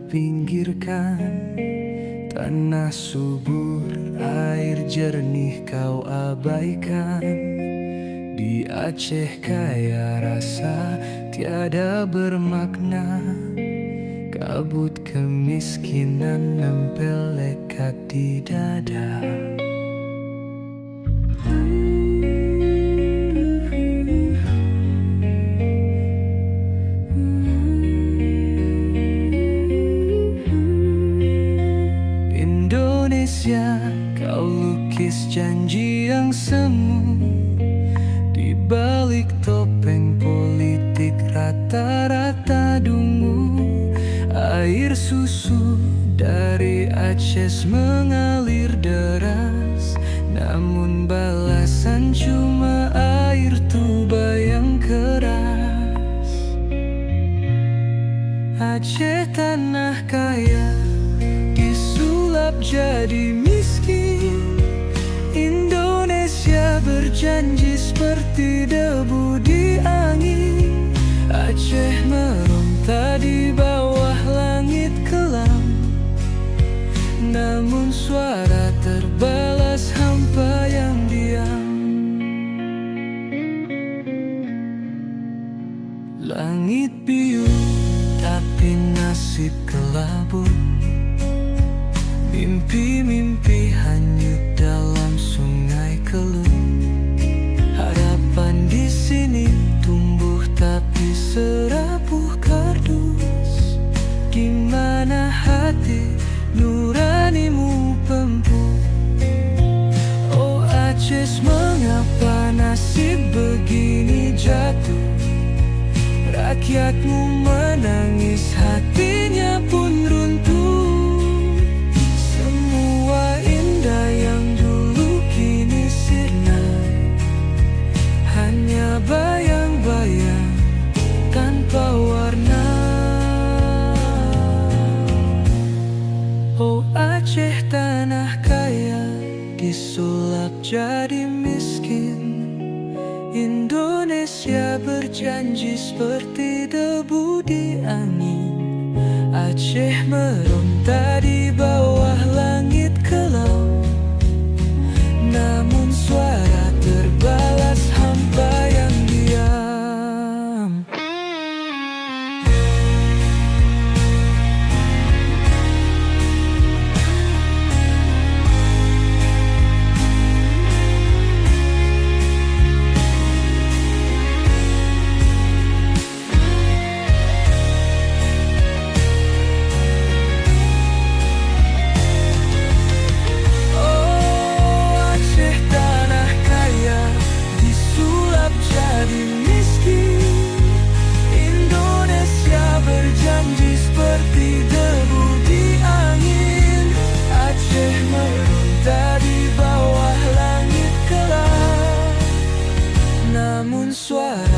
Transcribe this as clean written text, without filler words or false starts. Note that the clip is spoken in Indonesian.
pinggirkan. Tanah subur, air jernih kau abaikan. Di Aceh kaya rasa tiada bermakna. Kabut kemiskinan nempel lekat di dada. Indonesia, kau lukis janji yang semu. Di balik topeng politik rata-rata dungu. Air susu dari Aceh mengalir deras, namun balasan cuma air tuba yang keras. Aceh tanah kaya disulap jadi miskin. Indonesia berjanji seperti debu di angin. Aceh meronta di bawah langit kelam, namun suara terbalas hampa yang diam. Langit biru tapi nasib kelabu. Mimpi-mimpi hanyut dalam sungai Keluh. Harapan di sini tumbuh tapi serapuh kardus. Gimana hati nuranimu pembuh? Oh Aceh, mengapa nasib begini jatuh? Rakyatmu menangis, hatinya pun runtuh. Semua indah yang dulu kini sirna, hanya bayang-bayang tanpa warna. Oh Aceh tanah kaya disulap jadi miskin. Indonesia berjanji seperti debu di angin. Aceh meronta di bawah langit kelam, namun suara terbalas hampa yang diam. Namun suara